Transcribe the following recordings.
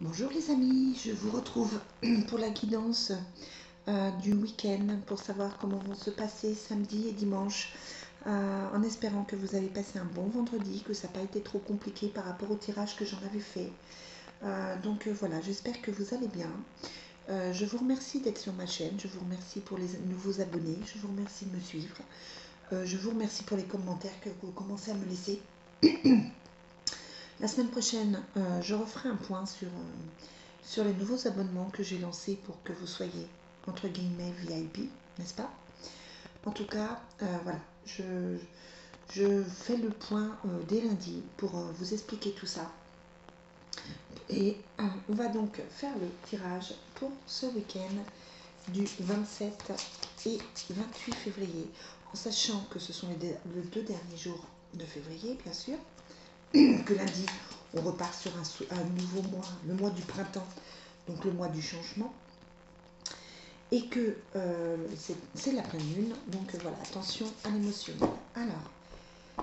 Bonjour les amis, je vous retrouve pour la guidance du week-end pour savoir comment vont se passer samedi et dimanche en espérant que vous avez passé un bon vendredi, que ça n'a pas été trop compliqué par rapport au tirage que j'en avais fait. Voilà, j'espère que vous allez bien. Je vous remercie d'être sur ma chaîne, je vous remercie pour les nouveaux abonnés, je vous remercie de me suivre. Je vous remercie pour les commentaires que vous commencez à me laisser. La semaine prochaine, je referai un point sur les nouveaux abonnements que j'ai lancés pour que vous soyez, entre guillemets, VIP, n'est-ce pas? En tout cas, voilà, je fais le point dès lundi pour vous expliquer tout ça. Et on va donc faire le tirage pour ce week-end du 27 et 28 février, en sachant que ce sont les deux derniers jours de février, bien sûr, que lundi, on repart sur un nouveau mois, le mois du printemps, donc le mois du changement, et que c'est la pleine lune, donc voilà, attention à l'émotionnel. Alors,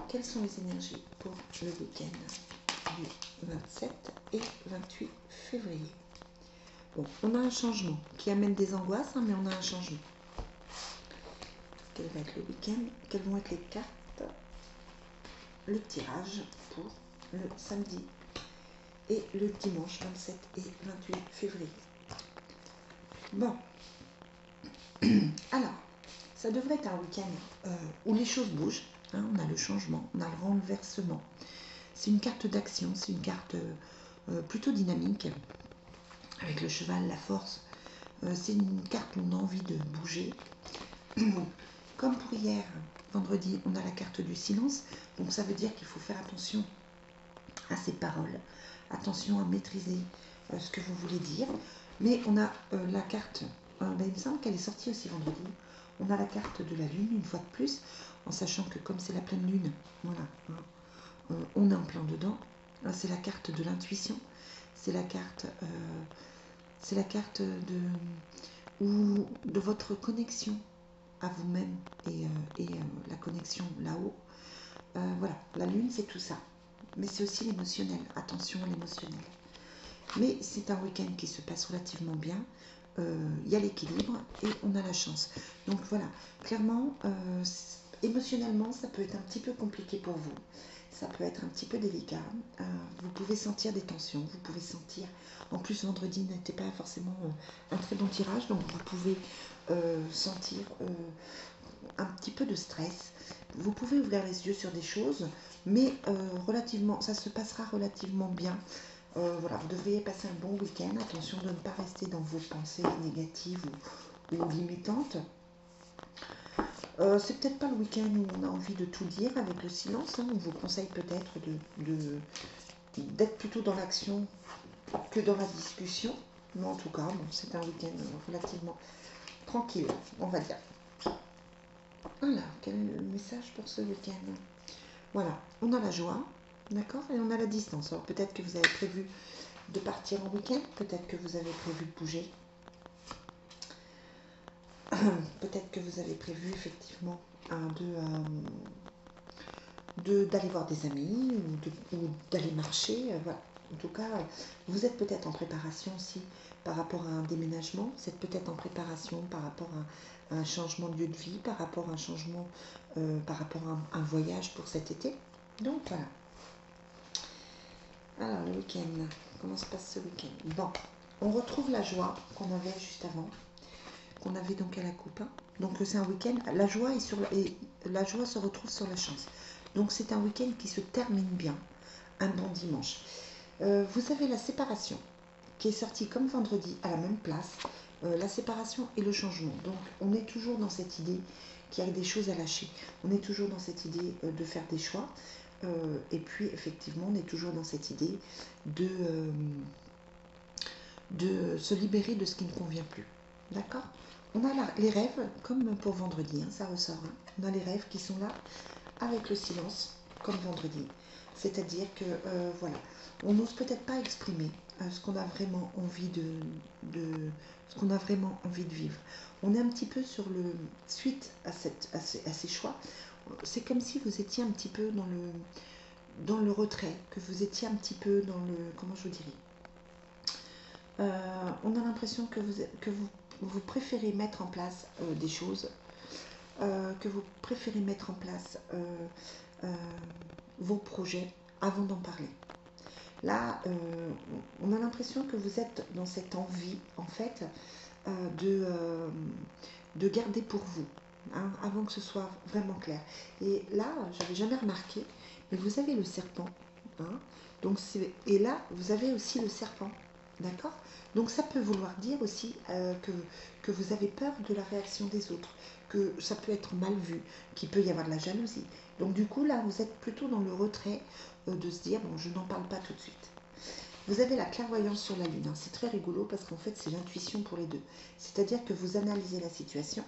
quelles sont les énergies pour le week-end du 27 et 28 février? Bon, on a un changement qui amène des angoisses, hein, mais on a un changement. Quel va être le week-end? Quelles vont être les cartes? Le tirage pour le samedi et le dimanche 27 et 28 février. Bon, alors, ça devrait être un week-end où les choses bougent, hein, on a le changement, on a le renversement. C'est une carte d'action, c'est une carte plutôt dynamique, avec le cheval, la force. C'est une carte où on a envie de bouger. Comme pour hier, vendredi, on a la carte du silence, donc ça veut dire qu'il faut faire attention à ses paroles, attention à maîtriser ce que vous voulez dire. Mais on a la carte, il me semble qu'elle est sortie aussi vendredi, on a la carte de la lune une fois de plus, en sachant que comme c'est la pleine lune, voilà, on est en plein dedans. C'est la carte de l'intuition, c'est la carte de votre connexion à vous-même et la connexion là-haut. Voilà, la lune c'est tout ça, mais c'est aussi l'émotionnel, attention à l'émotionnel. Mais c'est un week-end qui se passe relativement bien, il y a l'équilibre et on a la chance. Donc voilà, clairement, émotionnellement, ça peut être un petit peu compliqué pour vous. Ça peut être un petit peu délicat. Vous pouvez sentir des tensions, vous pouvez sentir... En plus, vendredi n'était pas forcément un très bon tirage, donc vous pouvez sentir un petit peu de stress. Vous pouvez ouvrir les yeux sur des choses, mais ça se passera relativement bien. Voilà, vous devriez passer un bon week-end. Attention de ne pas rester dans vos pensées négatives ou limitantes. C'est peut-être pas le week-end où on a envie de tout dire avec le silence. Hein. On vous conseille peut-être d'être plutôt dans l'action que dans la discussion. Mais en tout cas, bon, c'est un week-end relativement tranquille, on va dire. Alors, quel est le message pour ce week-end? Voilà, on a la joie, d'accord, et on a la distance. Alors peut-être que vous avez prévu de partir en week-end, peut-être que vous avez prévu de bouger, peut-être que vous avez prévu effectivement d'aller voir des amis ou d'aller marcher. Voilà. En tout cas, vous êtes peut-être en préparation aussi par rapport à un déménagement, vous êtes peut-être en préparation par rapport à un changement de lieu de vie, par rapport à un changement, par rapport à un voyage pour cet été. Donc voilà. Alors le week-end, comment se passe ce week-end? Bon, on retrouve la joie qu'on avait juste avant, qu'on avait donc à la coupe. Donc c'est un week-end, la joie la joie se retrouve sur la chance. Donc c'est un week-end qui se termine bien, un bon dimanche. Vous avez la séparation qui est sortie comme vendredi à la même place, la séparation et le changement. Donc on est toujours dans cette idée qu'il y a des choses à lâcher. On est toujours dans cette idée de faire des choix. Et puis effectivement on est toujours dans cette idée de se libérer de ce qui ne convient plus. D'accord? On a les rêves, comme pour vendredi, hein, ça ressort. Hein. On a les rêves qui sont là avec le silence, comme vendredi. C'est-à-dire que, voilà, on n'ose peut-être pas exprimer ce qu'on a vraiment envie ce qu'on a vraiment envie de vivre. On est un petit peu sur le suite à ces choix. C'est comme si vous étiez un petit peu dans le retrait, que vous étiez un petit peu dans le, comment je vous dirais, On a l'impression vous préférez mettre en place des choses, que vous préférez mettre en place euh, vos projets avant d'en parler. Là, on a l'impression que vous êtes dans cette envie, en fait, de garder pour vous, hein, avant que ce soit vraiment clair. Et là, je n'avais jamais remarqué, mais vous avez le serpent. Hein, donc et là, vous avez aussi le serpent. D'accord? Donc ça peut vouloir dire aussi que vous avez peur de la réaction des autres, que ça peut être mal vu, qu'il peut y avoir de la jalousie. Donc du coup, là, vous êtes plutôt dans le retrait de se dire, bon, je n'en parle pas tout de suite. Vous avez la clairvoyance sur la lune. Hein. C'est très rigolo parce qu'en fait, c'est l'intuition pour les deux. C'est-à-dire que vous analysez la situation,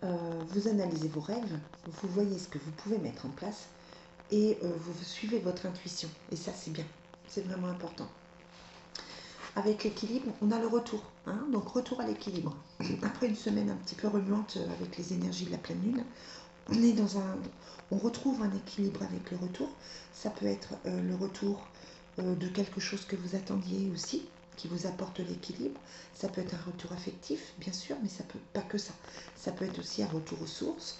vous analysez vos rêves, vous voyez ce que vous pouvez mettre en place et vous suivez votre intuition. Et ça, c'est bien. C'est vraiment important. Avec l'équilibre, on a le retour. Hein, donc, retour à l'équilibre. Après une semaine un petit peu remuante avec les énergies de la pleine lune, on retrouve un équilibre avec le retour. Ça peut être le retour de quelque chose que vous attendiez aussi, qui vous apporte l'équilibre. Ça peut être un retour affectif, bien sûr, mais ça peut pas que ça. Ça peut être aussi un retour aux sources,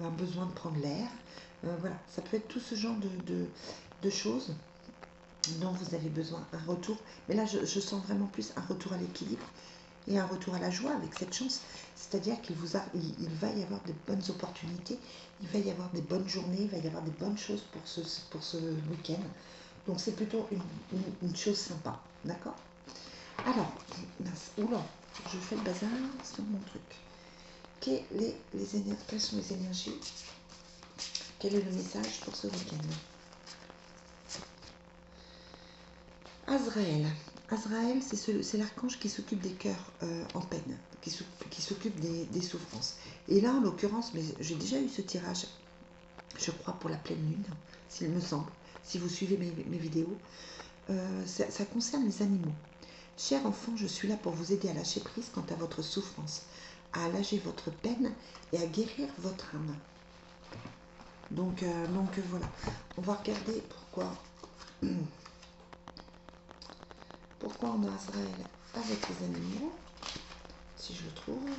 un besoin de prendre l'air. Voilà, ça peut être tout ce genre de choses dont vous avez besoin, un retour. Mais là, je sens vraiment plus un retour à l'équilibre et un retour à la joie avec cette chance. C'est-à-dire qu'il il va y avoir de bonnes opportunités, il va y avoir des bonnes journées, il va y avoir des bonnes choses pour ce week-end. Donc c'est plutôt une chose sympa, d'accord? Alors, mince, oula, je fais le bazar sur mon truc. Quelles sont les énergies? Quel est le message pour ce week-end? Azraël. Azraël, c'est l'archange qui s'occupe des cœurs en peine, qui s'occupe des souffrances. Et là, en l'occurrence, mais j'ai déjà eu ce tirage, je crois, pour la pleine lune, s'il me semble, si vous suivez mes vidéos. Ça concerne les animaux. Cher enfant, je suis là pour vous aider à lâcher prise quant à votre souffrance, à alléger votre peine et à guérir votre âme. Donc voilà, on va regarder pourquoi on a Azraël avec les animaux, si je le trouve.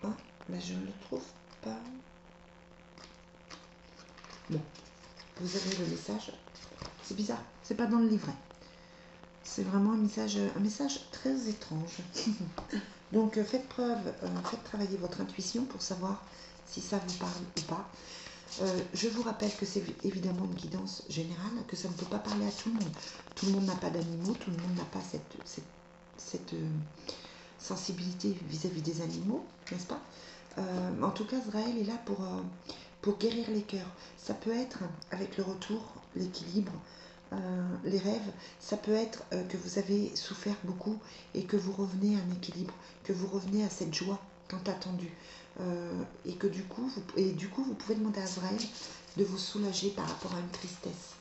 Ah, mais je ne le trouve pas. Bon, vous avez le message. C'est bizarre, c'est pas dans le livret. C'est vraiment un message très étrange. Donc faites travailler votre intuition pour savoir si ça vous parle ou pas. Je vous rappelle que c'est évidemment une guidance générale, que ça ne peut pas parler à tout le monde. Tout le monde n'a pas d'animaux, tout le monde n'a pas cette sensibilité vis-à-vis des animaux, n'est-ce pas? En tout cas, Azraël est là pour guérir les cœurs. Ça peut être avec le retour, l'équilibre, les rêves, ça peut être que vous avez souffert beaucoup et que vous revenez à un équilibre, que vous revenez à cette joie tant attendue. Et que du coup, vous pouvez demander à Azraël de vous soulager par rapport à une tristesse,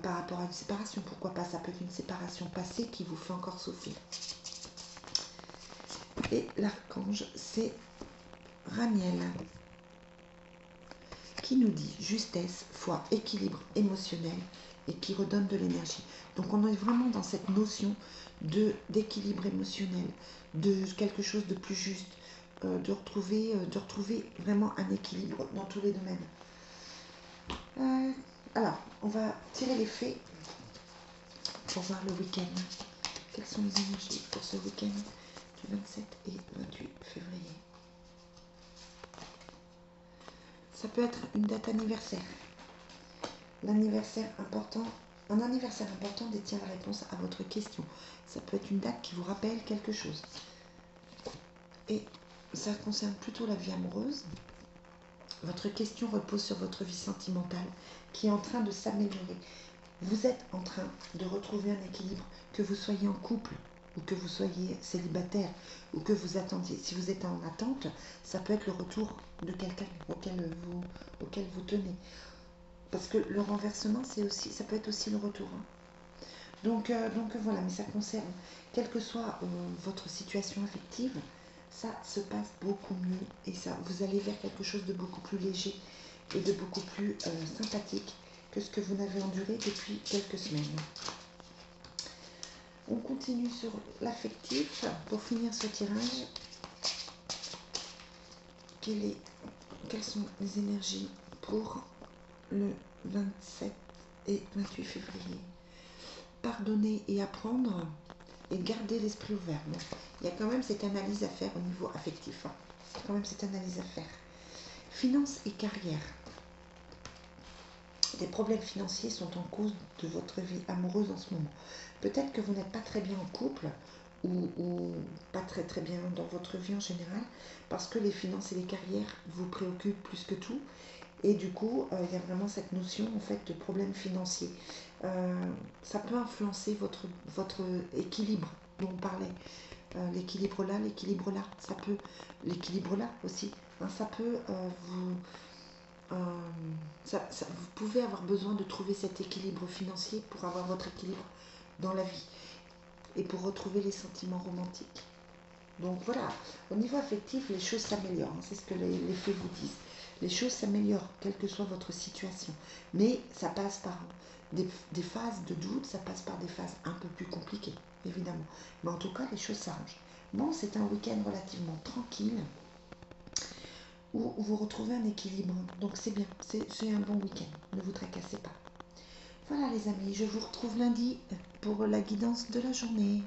par rapport à une séparation. Pourquoi pas? Ça peut être une séparation passée qui vous fait encore souffrir. Et l'archange, c'est Raniel, qui nous dit justesse, foi, équilibre émotionnel et qui redonne de l'énergie. Donc on est vraiment dans cette notion d'équilibre émotionnel, de quelque chose de plus juste, de retrouver vraiment un équilibre dans tous les domaines. Alors, on va tirer les faits pour voir le week-end. Quelles sont les énergies pour ce week-end du 27 et 28 février? Ça peut être une date anniversaire. Un anniversaire important détient la réponse à votre question. Ça peut être une date qui vous rappelle quelque chose. Et ça concerne plutôt la vie amoureuse. Votre question repose sur votre vie sentimentale qui est en train de s'améliorer. Vous êtes en train de retrouver un équilibre, que vous soyez en couple ou que vous soyez célibataire ou que vous attendiez. Si vous êtes en attente, ça peut être le retour de quelqu'un auquel vous tenez. Parce que le renversement, ça peut être aussi le retour. Hein. Donc voilà, mais ça concerne, quelle que soit votre situation affective, ça se passe beaucoup mieux et ça, vous allez vers quelque chose de beaucoup plus léger et de beaucoup plus sympathique que ce que vous n'avez enduré depuis quelques semaines. On continue sur l'affectif. Pour finir ce tirage, quelles sont les énergies pour le 27 et 28 février? Pardonner et apprendre et garder l'esprit ouvert. Bon, il y a quand même cette analyse à faire au niveau affectif. Hein. Il y a quand même cette analyse à faire. Finances et carrière. Des problèmes financiers sont en cause de votre vie amoureuse en ce moment. Peut-être que vous n'êtes pas très bien en couple ou pas très très bien dans votre vie en général parce que les finances et les carrières vous préoccupent plus que tout. Et du coup, il y a vraiment cette notion en fait de problème financier. Ça peut influencer votre équilibre dont on parlait. L'équilibre là, ça peut, l'équilibre là aussi, hein, ça peut vous pouvez avoir besoin de trouver cet équilibre financier pour avoir votre équilibre dans la vie et pour retrouver les sentiments romantiques. Donc voilà, au niveau affectif, les choses s'améliorent, hein, c'est ce que les faits vous disent. Les choses s'améliorent, quelle que soit votre situation. Mais ça passe par des phases de doute, ça passe par des phases un peu plus compliquées, évidemment. Mais en tout cas, les choses s'arrangent. Bon, c'est un week-end relativement tranquille où vous retrouvez un équilibre. Donc c'est bien, c'est un bon week-end. Ne vous tracassez pas. Voilà les amis, je vous retrouve lundi pour la guidance de la journée.